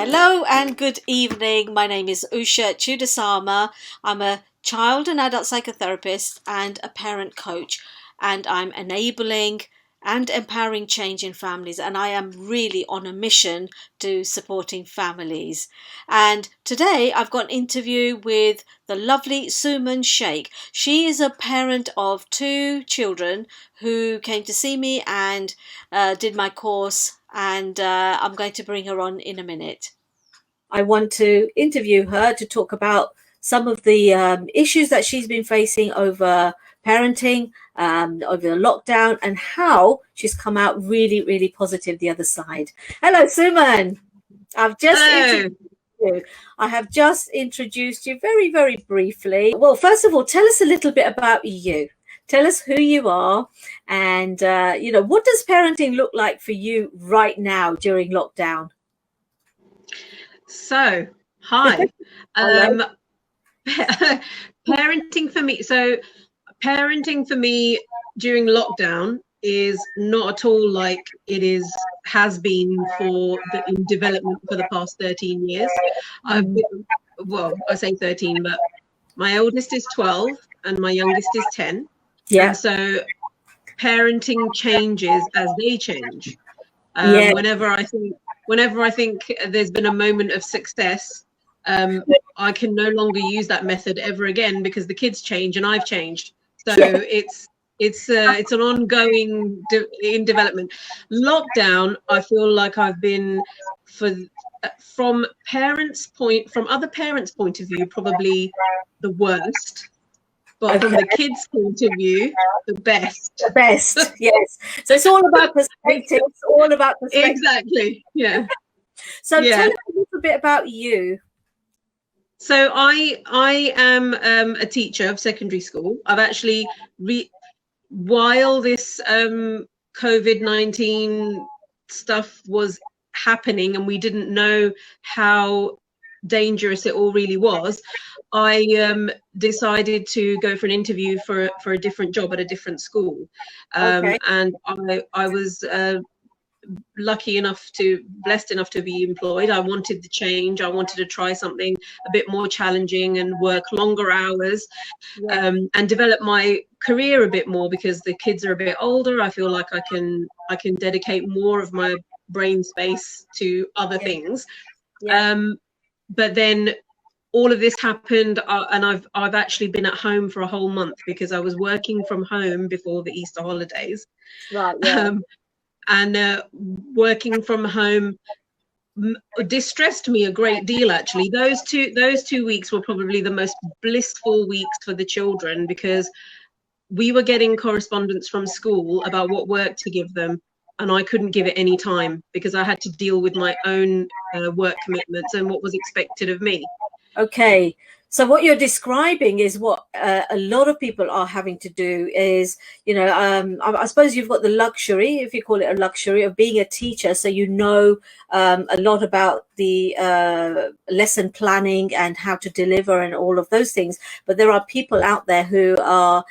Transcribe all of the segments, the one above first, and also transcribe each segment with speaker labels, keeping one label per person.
Speaker 1: Hello and good evening. My name is Usha Chudasama. I'm a child and adult psychotherapist and a parent coach, and I'm enabling and empowering change in families, and I am really on a mission to supporting families. And today I've got an interview with the lovely Suman Sheikh. She is a parent of two children who came to see me and did my course, and I'm going to bring her on in a minute. I want to interview her to talk about some of the issues that she's been facing over parenting, over the lockdown, and how she's come out really, really positive the other side. Hello, Suman. I have just introduced you very, very briefly. Well, first of all, tell us a little bit about you. Tell us who you are, and what does parenting look like for you right now during lockdown?
Speaker 2: So, hi. Parenting for me. So, parenting for me during lockdown is not at all like has been in development for the past 13 years. I say 13, but my oldest is 12 and my youngest is 10.
Speaker 1: Yeah.
Speaker 2: And so parenting changes as they change. Whenever I think there's been a moment of success, I can no longer use that method ever again because the kids change and I've changed. So it's an ongoing in development. Lockdown, I feel like I've been from other parents' point of view, probably the worst. But from the kids' point of view, the best.
Speaker 1: The best, yes. So it's all about perspective. It's all about perspective.
Speaker 2: Exactly, yeah.
Speaker 1: So tell us a little bit about you.
Speaker 2: So I am a teacher of secondary school. I've actually, while this COVID-19 stuff was happening and we didn't know how dangerous it all really was, I decided to go for an interview for a different job at a different school. And I was blessed enough to be employed. I wanted the change. I wanted to try something a bit more challenging and work longer hours, and develop my career a bit more because the kids are a bit older. I feel like I can dedicate more of my brain space to other things. But then all of this happened, and I've actually been at home for a whole month because I was working from home before the Easter holidays.
Speaker 1: Right. Yeah.
Speaker 2: And working from home distressed me a great deal. Actually, those 2 weeks were probably the most blissful weeks for the children because we were getting correspondence from school about what work to give them, and I couldn't give it any time because I had to deal with my own work commitments and what was expected of me.
Speaker 1: Okay, so what you're describing is what a lot of people are having to do is, I suppose you've got the luxury, if you call it a luxury, of being a teacher. So a lot about the lesson planning and how to deliver and all of those things. But there are people out there who are,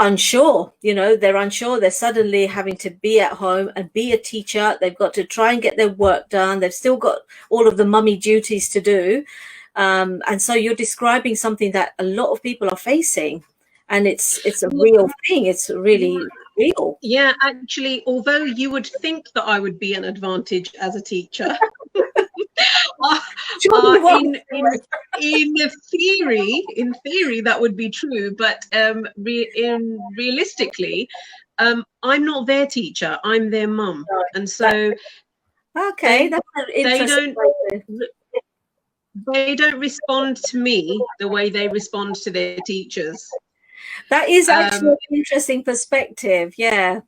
Speaker 1: unsure. They're unsure. They're suddenly having to be at home and be a teacher. They've got to try and get their work done. They've still got all of the mummy duties to do. And so you're describing something that a lot of people are facing, and it's a real thing. It's really real.
Speaker 2: Yeah, actually, although you would think that I would be an advantage as a teacher, in theory that would be true, but realistically, I'm not their teacher. I'm their mum, and so they don't respond to me the way they respond to their teachers.
Speaker 1: That is actually an interesting perspective. Yeah.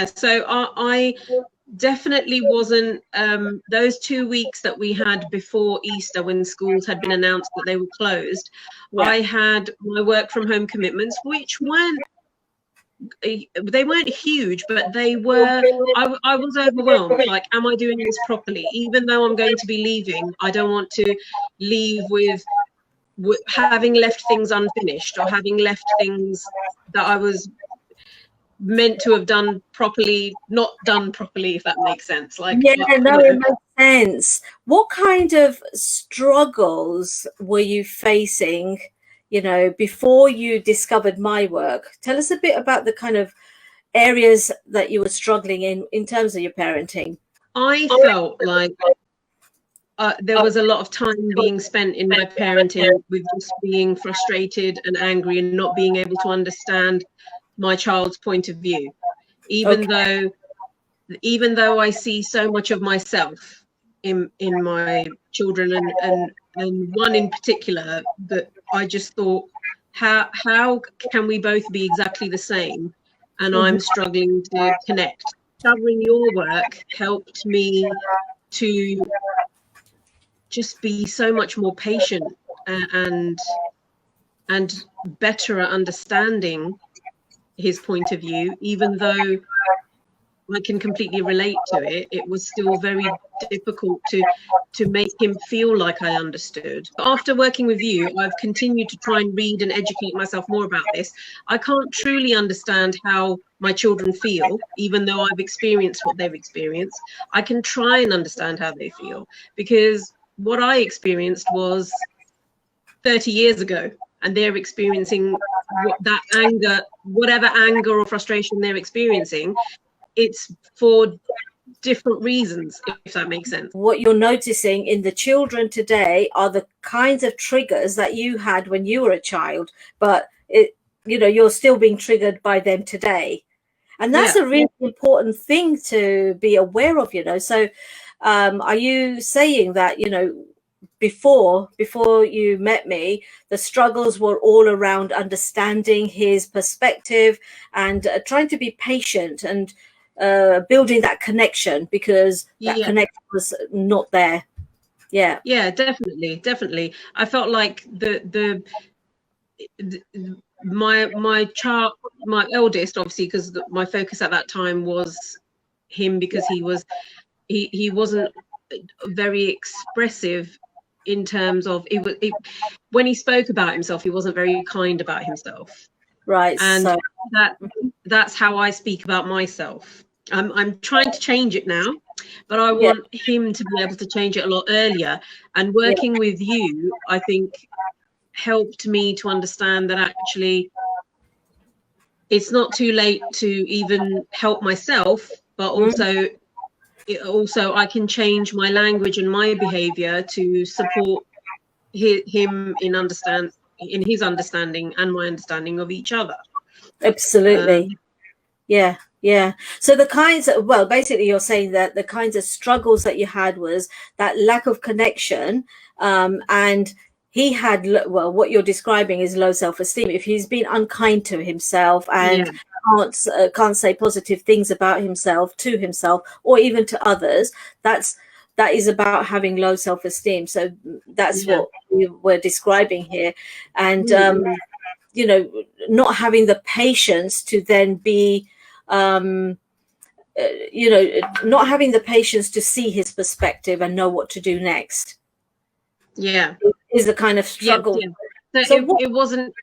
Speaker 2: So I definitely wasn't those 2 weeks that we had before Easter when schools had been announced that they were closed. I had my work from home commitments, which weren't huge, but they were. I was overwhelmed. Like, am I doing this properly? Even though I'm going to be leaving, I don't want to leave with having left things unfinished or having left things that I was meant to have done properly, not done properly, if that makes sense. Like,
Speaker 1: Yeah, no, it
Speaker 2: you know,
Speaker 1: makes sense. What kind of struggles were you facing, before you discovered my work? Tell us a bit about the kind of areas that you were struggling in terms of your parenting.
Speaker 2: I felt like there was a lot of time being spent in my parenting with just being frustrated and angry and not being able to understand my child's point of view, even
Speaker 1: Okay.
Speaker 2: though even though I see so much of myself in my children, and one in particular that I just thought, how can we both be exactly the same and
Speaker 1: Mhm.
Speaker 2: I'm struggling to connect. Discovering your work helped me to just be so much more patient, and better at understanding his point of view. Even though I can completely relate to it, it was still very difficult to make him feel like I understood. But after working with you, I've continued to try and read and educate myself more about this. I can't truly understand how my children feel, even though I've experienced what they've experienced. I can try and understand how they feel, because what I experienced was 30 years ago, and they're experiencing that anger, whatever anger or frustration they're experiencing. It's for different reasons, if that makes sense.
Speaker 1: What you're noticing in the children today are the kinds of triggers that you had when you were a child, but you're still being triggered by them today. And that's
Speaker 2: Yeah.
Speaker 1: a really important thing to be aware of, So are you saying that, before you met me, the struggles were all around understanding his perspective and trying to be patient and building that connection, because that
Speaker 2: Yeah.
Speaker 1: connection was not there. Yeah.
Speaker 2: Yeah, definitely. I felt like the my child, my eldest, obviously, because my focus at that time was him, because he wasn't very expressive in terms of when he spoke about himself, he wasn't very kind about himself.
Speaker 1: Right.
Speaker 2: And
Speaker 1: So
Speaker 2: that's how I speak about myself. I'm trying to change it now, but I
Speaker 1: yeah,
Speaker 2: want him to be able to change it a lot earlier. And
Speaker 1: yeah,
Speaker 2: working with you, I think, helped me to understand that actually it's not too late to even help myself, but also I can change my language and my behavior to support him in his understanding and my understanding of each other.
Speaker 1: absolutely.
Speaker 2: Um,
Speaker 1: Yeah, yeah. So the kinds of, well, basically you're saying that the kinds of struggles that you had was that lack of connection, and he had, well, what you're describing is low self-esteem. If he's been unkind to himself
Speaker 2: yeah,
Speaker 1: and can't say positive things about himself to himself or even to others, that is about having low self-esteem. So that's
Speaker 2: yeah.
Speaker 1: what you were describing here. And
Speaker 2: Mm-hmm.
Speaker 1: not having the patience to then be, um, not having the patience to see his perspective and know what to do next
Speaker 2: Yeah.
Speaker 1: is a kind of
Speaker 2: Yes,
Speaker 1: struggle.
Speaker 2: yeah. So
Speaker 1: So what?
Speaker 2: it wasn't,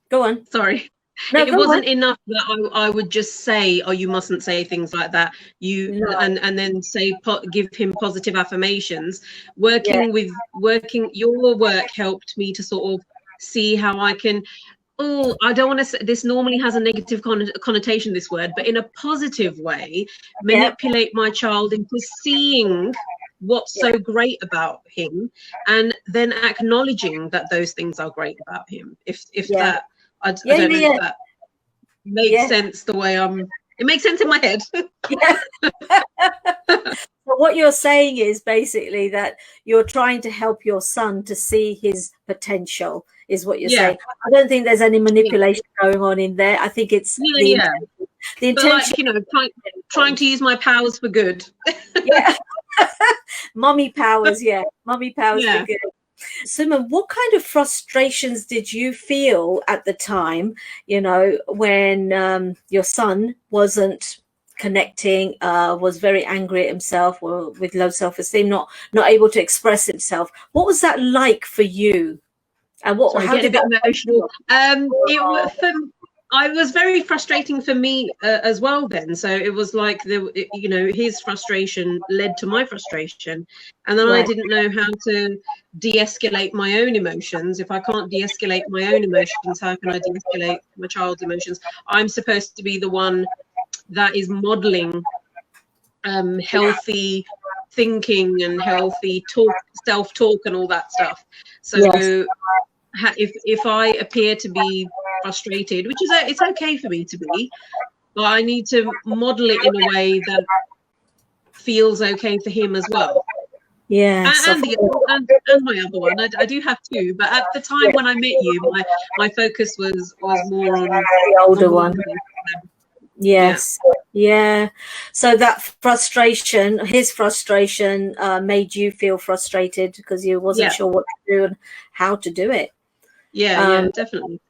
Speaker 1: Go on.
Speaker 2: sorry,
Speaker 1: No,
Speaker 2: it
Speaker 1: go on.
Speaker 2: wasn't enough that I would just say, oh, you mustn't say things like that. You
Speaker 1: No.
Speaker 2: and then say, give him positive affirmations.
Speaker 1: Yeah.
Speaker 2: Working your work helped me to sort of see how I can. Oh, I don't want to say this. Normally has a negative connotation, this word, but in a positive way,
Speaker 1: Yeah.
Speaker 2: manipulate my child into seeing what's
Speaker 1: Yeah.
Speaker 2: so great about him, and then acknowledging that those things are great about him. If
Speaker 1: Yeah.
Speaker 2: that, I
Speaker 1: Yeah.
Speaker 2: don't know if
Speaker 1: Yeah.
Speaker 2: that makes
Speaker 1: Yeah.
Speaker 2: sense the way it makes sense in my head.
Speaker 1: Yeah. So what you're saying is basically that you're trying to help your son to see his potential, is what you're
Speaker 2: Yeah,
Speaker 1: saying. I don't think there's any
Speaker 2: yeah,
Speaker 1: manipulation going on in there. I think it's
Speaker 2: yeah,
Speaker 1: the
Speaker 2: yeah.
Speaker 1: intention. The
Speaker 2: But
Speaker 1: intention
Speaker 2: like, trying to use my powers for good.
Speaker 1: Yeah. Mummy powers, yeah. Mummy powers for
Speaker 2: Yeah.
Speaker 1: good. Suman, what kind of frustrations did you feel at the time, when your son wasn't connecting, was very angry at himself or with low self-esteem, not able to express himself? What was that like for you? And
Speaker 2: Sorry,
Speaker 1: how
Speaker 2: getting
Speaker 1: did
Speaker 2: a bit
Speaker 1: that affect
Speaker 2: emotional.
Speaker 1: you?
Speaker 2: It was for. I was very frustrating for me as well then. So it was like his frustration led to my frustration, and then I
Speaker 1: Right.
Speaker 2: didn't know how to de-escalate my own emotions. If I can't de-escalate my own emotions, how can I de-escalate my child's emotions? I'm supposed to be the one that is modeling healthy thinking and healthy self-talk and all that stuff. So
Speaker 1: Yes.
Speaker 2: if I appear to be frustrated, which is it's okay for me to be, but I need to model it in a way that feels okay for him as well.
Speaker 1: Yes. Of
Speaker 2: And my other one, I do have two, but at the time when I met you, my focus was more
Speaker 1: the older
Speaker 2: on
Speaker 1: one.
Speaker 2: yeah.
Speaker 1: Yes. Yeah. So that frustration, his frustration, made you feel frustrated because you wasn't
Speaker 2: Yeah,
Speaker 1: sure what to do and how to do it.
Speaker 2: yeah, definitely.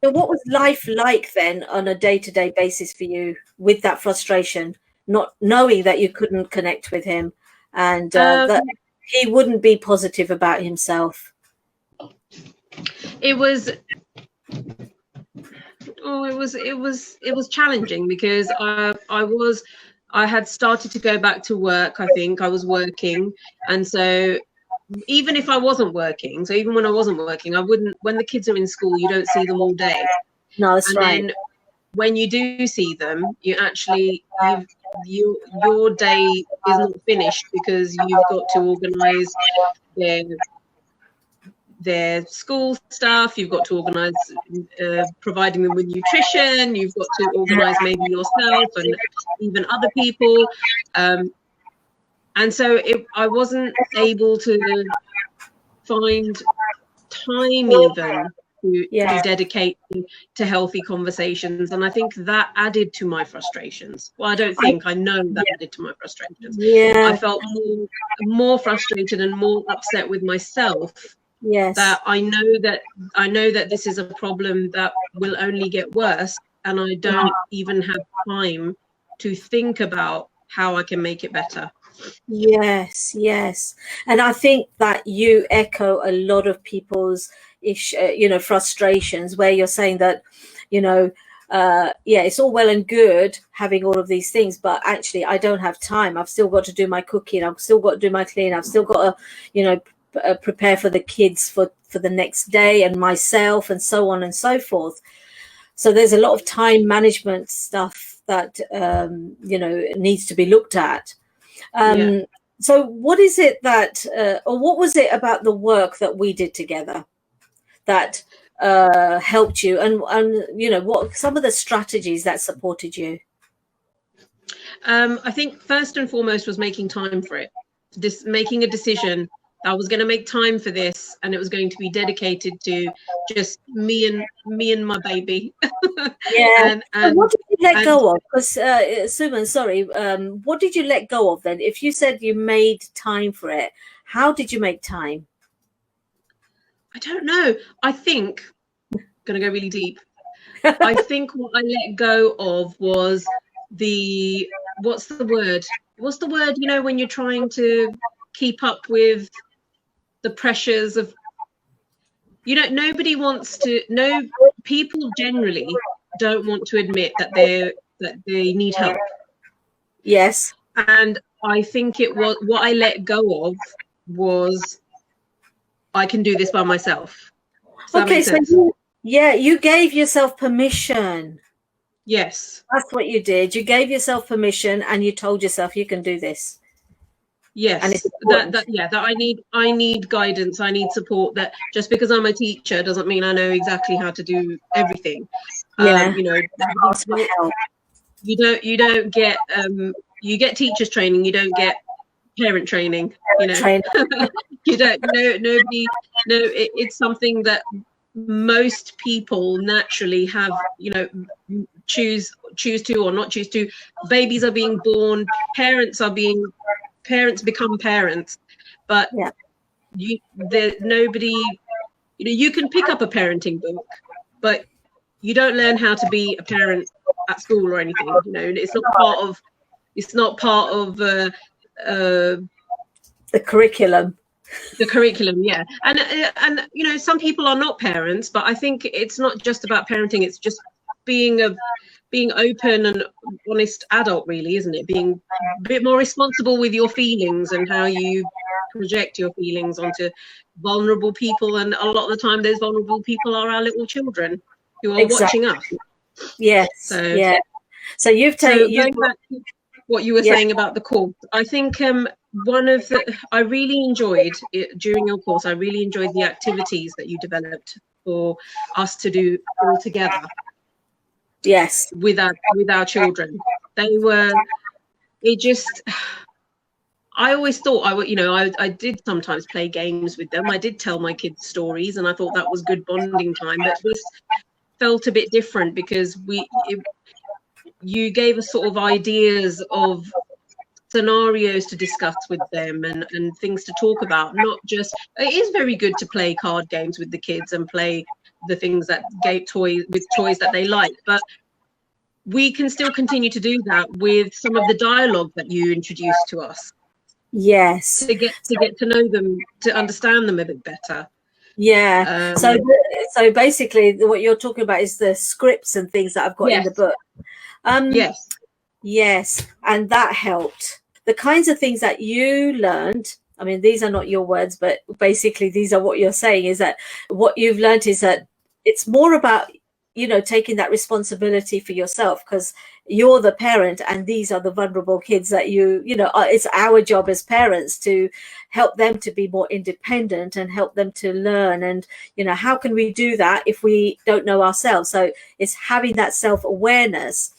Speaker 1: So what was life like then on a day-to-day basis for you with that frustration, not knowing that you couldn't connect with him and that he wouldn't be positive about himself?
Speaker 2: It was it was challenging because I had started to go back to work. I think I was working, and so even if I wasn't working, so even when I wasn't working, I wouldn't. When the kids are in school, you don't see them all day,
Speaker 1: No, that's
Speaker 2: and
Speaker 1: right.
Speaker 2: then when you do see them, your day is not finished because you've got to organise their school stuff, you've got to organise providing them with nutrition, you've got to organise maybe yourself and even other people, and so I wasn't able to find time even to
Speaker 1: Yeah.
Speaker 2: dedicate to healthy conversations, and I think that added to my frustrations. Well, I know that added to my frustrations. I
Speaker 1: Yeah.
Speaker 2: felt more frustrated and more upset with myself
Speaker 1: Yes.
Speaker 2: that I know that this is a problem that will only get worse, and I don't even have time to think about how I can make it better.
Speaker 1: Yes, yes. And I think that you echo a lot of people's frustrations where you're saying that, yeah, it's all well and good having all of these things, but actually I don't have time. I've still got to do my cooking. I've still got to do my cleaning. I've still got to, prepare for the kids for the next day and myself and so on and so forth. So there's a lot of time management stuff that, needs to be looked at.
Speaker 2: Yeah.
Speaker 1: So what is it that, or what was it about the work that we did together that helped you, and what some of the strategies that supported you?
Speaker 2: I think first and foremost was making time for it. Making a decision that I was going to make time for this, and it was going to be dedicated to just me and my baby.
Speaker 1: Yeah.
Speaker 2: And
Speaker 1: What did you let
Speaker 2: and
Speaker 1: go of? Because Suman, sorry, what did you let go of then? If you said you made time for it, how did you make time?
Speaker 2: I don't know. I think going to go really deep. I think what I let go of was what's the word? What's the word? When you're trying to keep up with the pressures of, nobody wants to. No, people generally don't want to admit that they need help.
Speaker 1: Yes.
Speaker 2: And I think it was what I let go of was I can do this by myself. Does that
Speaker 1: Okay,
Speaker 2: make
Speaker 1: so
Speaker 2: sense?
Speaker 1: you gave yourself permission.
Speaker 2: Yes.
Speaker 1: That's what you did. You gave yourself permission and you told yourself you can do this. And it's
Speaker 2: Yes,
Speaker 1: important.
Speaker 2: that I need guidance, I need support. That just because I'm a teacher doesn't mean I know exactly how to do everything.
Speaker 1: Yeah.
Speaker 2: You know,
Speaker 1: Ask for help.
Speaker 2: you don't get you get teachers training, you don't get parent training,
Speaker 1: Train.
Speaker 2: you don't nobody no it's something that most people naturally have, choose to or not choose to. Babies are being born, parents become parents, but
Speaker 1: Yeah.
Speaker 2: nobody, you can pick up a parenting book, but you don't learn how to be a parent at school or anything. It's not part of
Speaker 1: The curriculum.
Speaker 2: the curriculum. Yeah, and some people are not parents, but I think it's not just about parenting, it's just being open and honest adult, really, isn't it? Being a bit more responsible with your feelings and how you project your feelings onto vulnerable people. And a lot of the time, those vulnerable people are our little children who are watching us.
Speaker 1: Yes.
Speaker 2: So
Speaker 1: yeah. So you've taken.
Speaker 2: going back to what you were saying about the course, I think one of the I really enjoyed it during your course. I really enjoyed the activities that you developed for us to do all together.
Speaker 1: Yes.
Speaker 2: With our children. They were. It just. I always thought I would, I did sometimes play games with them. I did tell my kids stories, and I thought that was good bonding time. But this felt a bit different because you gave us sort of ideas of scenarios to discuss with them and things to talk about. Not just, it is very good to play card games with the kids and play the things that toys that they like, but we can still continue to do that with some of the dialogue that you introduced to us.
Speaker 1: Yes.
Speaker 2: To get to know them, to understand them a bit better.
Speaker 1: Yeah. So basically, what you're talking about is the scripts and things that I've got in the book.
Speaker 2: Yes.
Speaker 1: Yes, and that helped. The kinds of things that you learned. I mean, these are not your words, but basically, these are what you're saying. Is that what you've learned is that it's more about taking that responsibility for yourself, because you're the parent and these are the vulnerable kids that it's our job as parents to help them to be more independent and help them to learn. And how can we do that if we don't know ourselves? So it's having that self-awareness,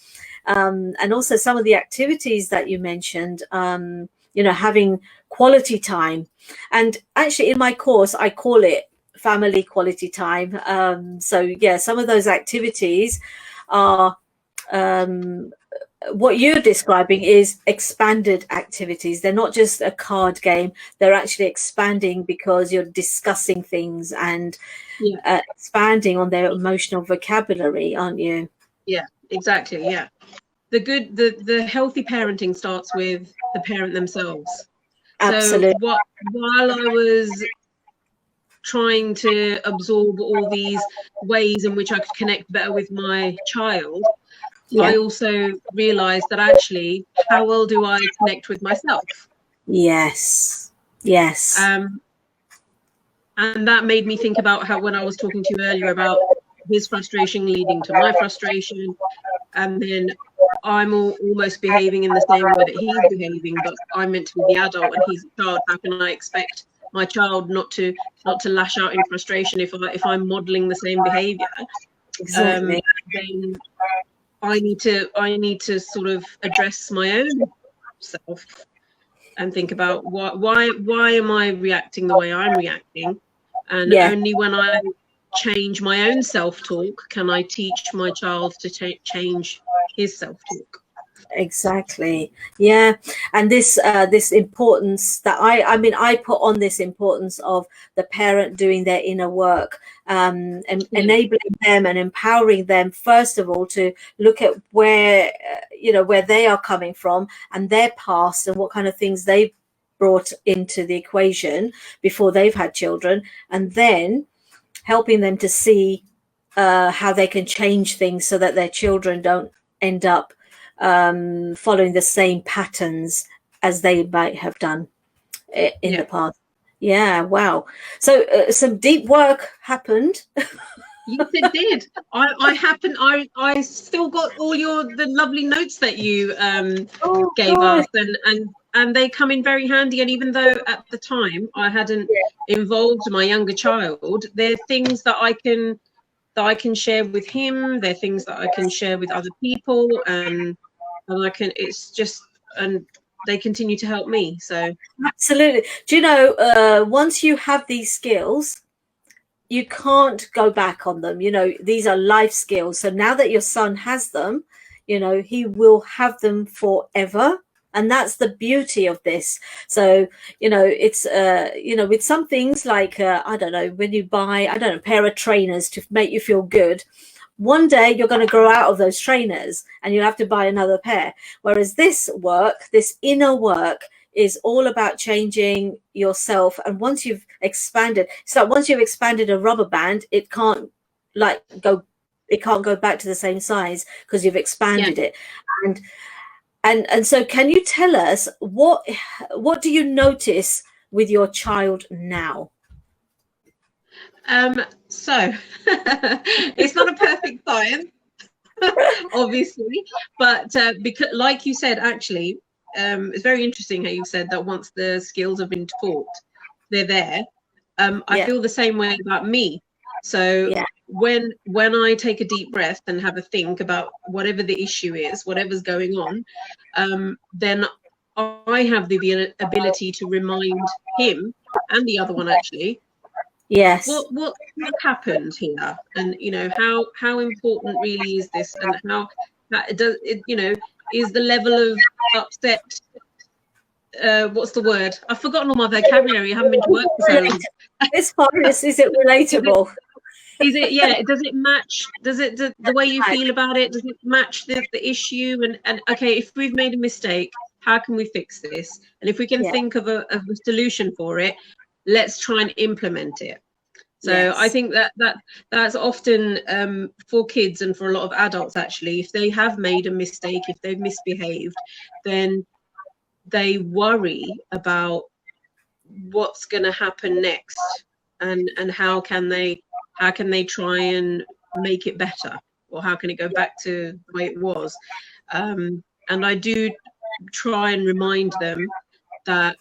Speaker 1: and also some of the activities that you mentioned, having quality time. And actually in my course I call it family quality time. So yeah, some of those activities are what you're describing is expanded activities. They're not just a card game, they're actually expanding because you're discussing things and expanding on their emotional vocabulary, aren't you?
Speaker 2: Yeah, exactly. Yeah, the healthy parenting starts with the parent themselves.
Speaker 1: Absolutely.
Speaker 2: So while I was trying to absorb all these ways in which I could connect better with my child, I also realized that actually, how well do I connect with myself?
Speaker 1: Yes.
Speaker 2: And that made me think about how, when I was talking to you earlier about his frustration leading to my frustration, and then I'm almost behaving in the same way that he's behaving, but I'm meant to be the adult and he's a child. How can I expect my child not to lash out in frustration if I'm modeling the same behavior?
Speaker 1: Exactly.
Speaker 2: Then I need to sort of address my own self and think about why am I reacting the way I'm reacting, and only when I change my own self-talk can I teach my child to change his self-talk.
Speaker 1: Exactly. Yeah. And this importance that I put on this importance of the parent doing their inner work, and enabling them and empowering them, first of all, to look at where where they are coming from and their past and what kind of things they've brought into the equation before they've had children, and then helping them to see how they can change things so that their children don't end up following the same patterns as they might have done in the past. Yeah, wow. So some deep work happened.
Speaker 2: Yes, it did. I still got all the lovely notes that you gave us, and they come in very handy. And even though at the time I hadn't involved my younger child, they're things that I can share with him. They're things that I can share with other people, and I can. It's just, and they continue to help me. So
Speaker 1: absolutely. Do you know, once you have these skills, you can't go back on them. These are life skills. So now that your son has them, he will have them forever. And that's the beauty of this. So, it's, with some things like, I don't know, when you buy, a pair of trainers to make you feel good, one day you're going to grow out of those trainers and you'll have to buy another pair. Whereas this inner work, is all about changing yourself. And once you've expanded, once you've expanded a rubber band, it can't go it can't go back to the same size because you've expanded
Speaker 2: Yeah.
Speaker 1: it. And so can you tell us what do you notice with your child now?
Speaker 2: So it's not a perfect science, obviously, but because, like you said, actually, it's very interesting how you said that once the skills have been taught, they're there. I
Speaker 1: Yeah,
Speaker 2: feel the same way about me. So
Speaker 1: yeah,
Speaker 2: when I take a deep breath and have a think about whatever the issue is, whatever's going on, then I have the ability to remind him and the other one actually
Speaker 1: yes,
Speaker 2: what happened here, and how important really is this, and how does it, is the level of upset, what's the word, I've forgotten all my vocabulary, I haven't been to work for so long.
Speaker 1: it's fine. Is it
Speaker 2: is it
Speaker 1: relatable?
Speaker 2: yeah, does it match, the way you feel about it, does it match the issue, and okay, if we've made a mistake, how can we fix this, and if we can
Speaker 1: Yeah,
Speaker 2: think of a solution for it, let's try and implement it. So I
Speaker 1: yes,
Speaker 2: think that's often, for kids and for a lot of adults actually, if they have made a mistake, if they've misbehaved, then they worry about what's going to happen next, and how can they try and make it better, or how can it go back to the way it was. And I do try and remind them that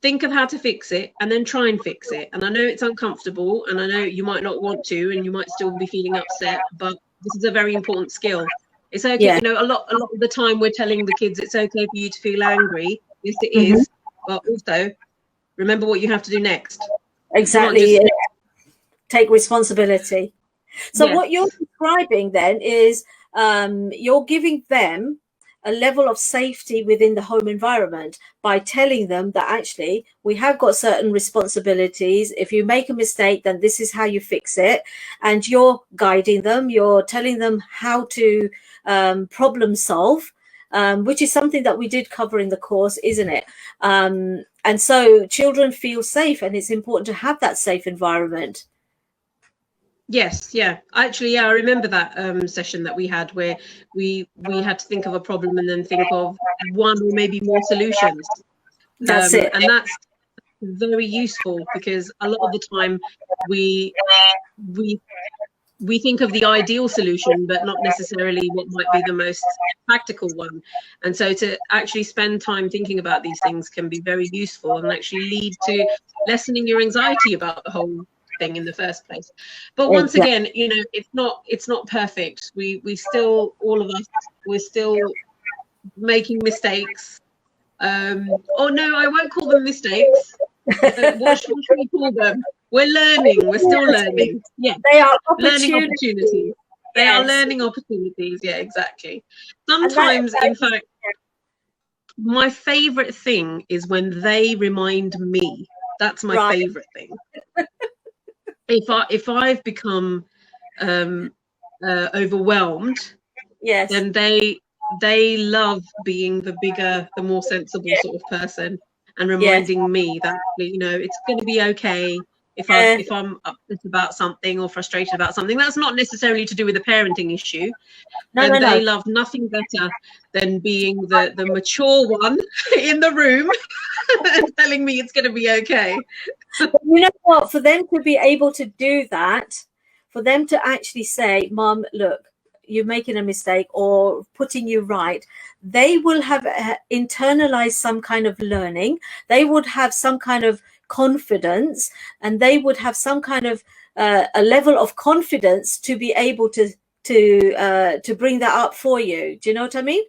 Speaker 2: think of how to fix it and then try and fix it. And I know it's uncomfortable, and I know you might not want to, and you might still be feeling upset, but this is a very important skill. It's okay,
Speaker 1: yeah,
Speaker 2: a lot of the time we're telling the kids it's okay for you to feel angry. Yes, it
Speaker 1: hmm,
Speaker 2: is, but also remember what you have to do next. It's not
Speaker 1: exactly.
Speaker 2: just,
Speaker 1: Take responsibility. So
Speaker 2: yes,
Speaker 1: what you're describing then is you're giving them a level of safety within the home environment by telling them that actually we have got certain responsibilities. If you make a mistake, then this is how you fix it. And you're guiding them, you're telling them how to problem solve, which is something that we did cover in the course, isn't it? And so children feel safe, and it's important to have that safe environment.
Speaker 2: yes, yeah. Actually, yeah, I remember that session that we had where we had to think of a problem and then think of one or maybe more solutions.
Speaker 1: That's it.
Speaker 2: And that's very useful, because a lot of the time we we we think of the ideal solution, but not necessarily what might be the most practical one. And so to actually spend time thinking about these things can be very useful, and actually lead to lessening your anxiety about the whole thing in the first place. But once
Speaker 1: Exactly.
Speaker 2: again, it's not perfect. We still, all of us, we're still making mistakes. Oh no, I won't call them mistakes. What should we call them? We're learning. We're still learning. Yeah,
Speaker 1: They are
Speaker 2: learning
Speaker 1: opportunities.
Speaker 2: opportunities. They are
Speaker 1: Yes.
Speaker 2: learning opportunities. Yeah, exactly.
Speaker 1: And that,
Speaker 2: Sometimes, in fact, my favorite thing is when they remind me. That's my
Speaker 1: right.
Speaker 2: favorite thing. If I've become overwhelmed,
Speaker 1: Yes.
Speaker 2: then they love being the bigger, the more sensible sort of person, and
Speaker 1: Yes.
Speaker 2: reminding me that it's going to be okay
Speaker 1: Yeah.
Speaker 2: if I'm upset about something or frustrated about something. That's not necessarily to do with a parenting issue.
Speaker 1: No,
Speaker 2: Then
Speaker 1: no, no.
Speaker 2: they love nothing better than being the mature one in the room and telling me it's going to be okay.
Speaker 1: But you know what? For them to be able to do that, for them to actually say, Mom, look, you're making a mistake, or putting you right, they will have internalized some kind of learning. They would have some kind of confidence, and they would have some kind of a level of confidence to be able to bring that up for you. Do you know what I mean?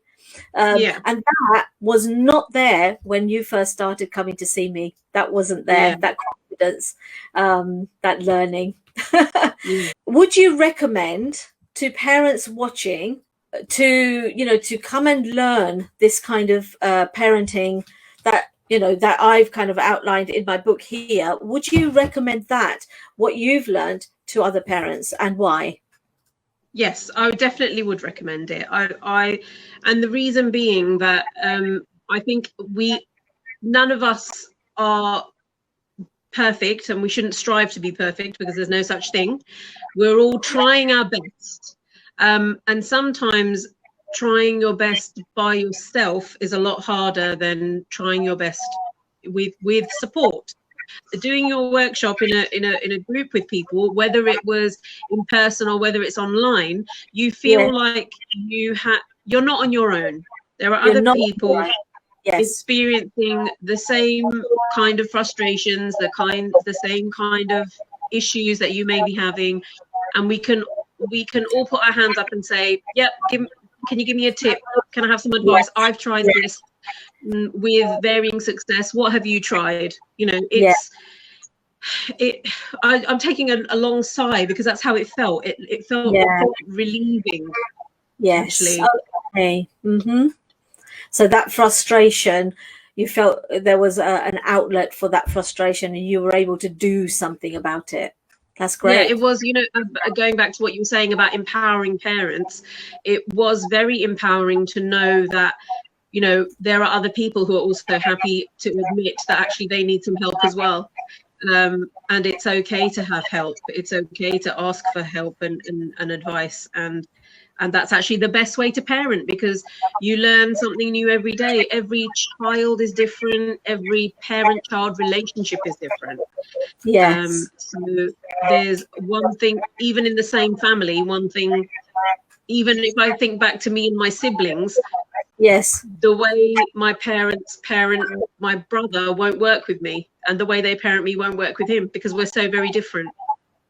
Speaker 2: Yeah,
Speaker 1: And that was not there when you first started coming to see me. That wasn't
Speaker 2: yeah,
Speaker 1: there, that confidence, that learning.
Speaker 2: yeah.
Speaker 1: Would you recommend to parents watching to come and learn this kind of parenting that I've kind of outlined in my book here? Would you recommend that, what you've learned, to other parents, and why?
Speaker 2: Yes, I definitely would recommend it. And the reason being that I think none of us are perfect, and we shouldn't strive to be perfect because there's no such thing. We're all trying our best. And sometimes trying your best by yourself is a lot harder than trying your best with support. Doing your workshop in a group with people, whether it was in person or whether it's online, you feel like you're not on your own. There are other people experiencing the same kind of frustrations, the same kind of issues that you may be having, and we can all put our hands up and say, yep, can you give me a tip? Can I have some advice? I've tried this with varying success. What have you tried? You know, I'm taking a long sigh because that's how it felt. It felt relieving.
Speaker 1: Yes.
Speaker 2: Actually.
Speaker 1: Okay. So that frustration, you felt there was an outlet for that frustration, and you were able to do something about it. That's great.
Speaker 2: Yeah, it was, you know, going back to what you were saying about empowering parents, it was very empowering to know that, you know, there are other people who are also happy to admit that actually they need some help as well. And it's okay to have help. It's okay to ask for help and advice. And that's actually the best way to parent, because you learn something new every day. Every child is different. Every parent-child relationship is different.
Speaker 1: Yes.
Speaker 2: So there's one thing, even in the same family, even if I think back to me and my siblings,
Speaker 1: yes,
Speaker 2: the way my parents parent my brother won't work with me, and the way they parent me won't work with him, because we're so very different.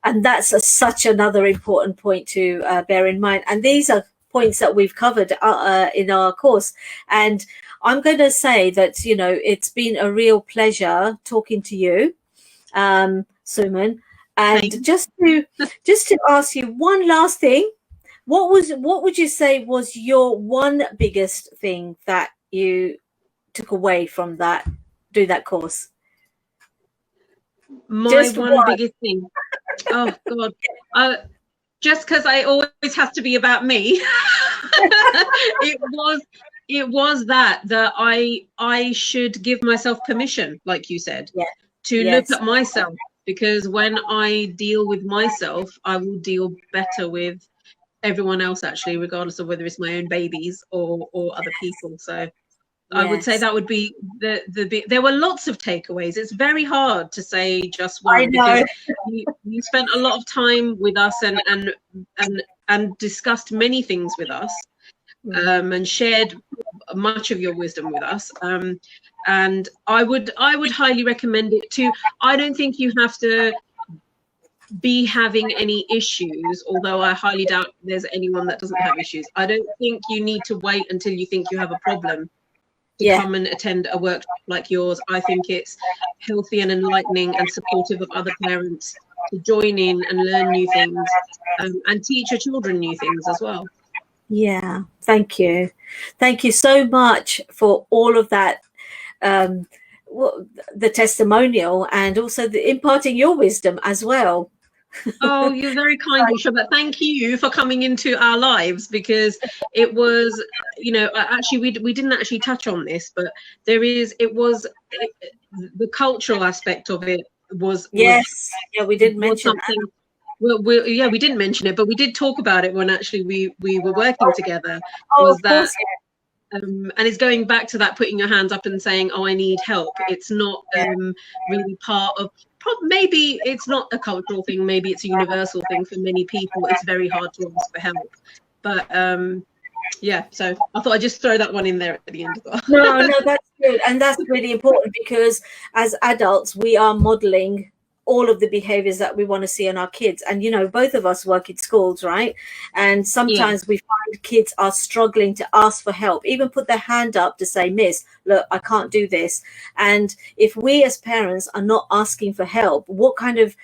Speaker 1: And that's such another important point to bear in mind. And these are points that we've covered in our course. And I'm going to say that, you know, it's been a real pleasure talking to you, Suman. And just to ask you one last thing, what would you say was your one biggest thing that you took away from doing that course?
Speaker 2: My one biggest thing. Oh God. Just because I always have to be about me. it was that I should give myself permission, like you said, to look at myself, because when I deal with myself, I will deal better with everyone else, actually, regardless of whether it's my own babies or other people. So I would say that would be there were lots of takeaways. It's very hard to say just one, because you spent a lot of time with us and discussed many things with us, and shared much of your wisdom with us. And I would highly recommend it too. I don't think you have to be having any issues, although I highly doubt there's anyone that doesn't have issues. I don't think you need to wait until you think you have a problem to come and attend a workshop like yours. I think it's healthy and enlightening and supportive of other parents to join in and learn new things, and teach your children new things as well.
Speaker 1: Yeah, thank you so much for all of that, the testimonial, and also the imparting your wisdom as well.
Speaker 2: Oh, you're very kind, Usha, but thank you for coming into our lives, because it was, you know, actually we didn't actually touch on this, but the cultural aspect of it was
Speaker 1: we didn't mention
Speaker 2: something. Well, we didn't mention it, but we did talk about it when actually we were working together. And it's going back to that, putting your hands up and saying, oh, I need help. It's not really part of, maybe it's not a cultural thing, maybe it's a universal thing for many people. It's very hard to ask for help. But so I thought I'd just throw that one in there at the end as well.
Speaker 1: No, that's good. And that's really important, because as adults, we are modeling all of the behaviors that we want to see in our kids. And, you know, both of us work in schools, right? And sometimes we find kids are struggling to ask for help, even put their hand up to say, Miss, look, I can't do this. And if we as parents are not asking for help, what kind of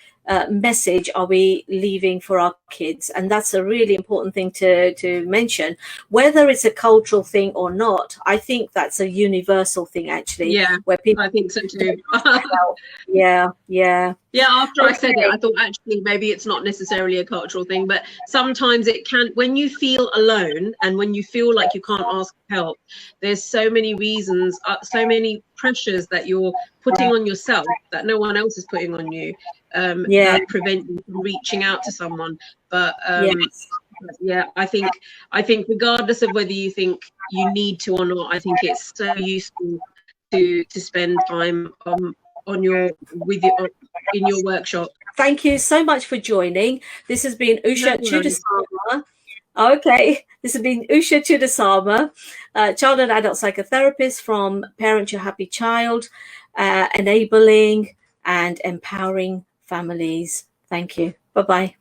Speaker 1: message are we leaving for our kids? And that's a really important thing to mention. Whether it's a cultural thing or not, I think that's a universal thing, actually,
Speaker 2: Yeah,
Speaker 1: where people
Speaker 2: I think so too.
Speaker 1: help. Yeah, yeah.
Speaker 2: Yeah, after I said it,
Speaker 1: Okay.
Speaker 2: I thought actually maybe it's not necessarily a cultural thing, but sometimes it can, when you feel alone and when you feel like you can't ask for help, there's so many reasons, so many pressures that you're putting on yourself that no one else is putting on you,
Speaker 1: Yeah,
Speaker 2: that prevent you from reaching out to someone. But
Speaker 1: yes.
Speaker 2: yeah, I think regardless of whether you think you need to or not, I think it's so useful to spend time on your with your in your workshop.
Speaker 1: Thank you so much for joining. This has been
Speaker 2: No
Speaker 1: Usha
Speaker 2: worries.
Speaker 1: Chudasama. Okay, this has been Usha Chudasama, child and adult psychotherapist from Parent Your Happy Child, enabling and empowering families. Thank you. Bye bye.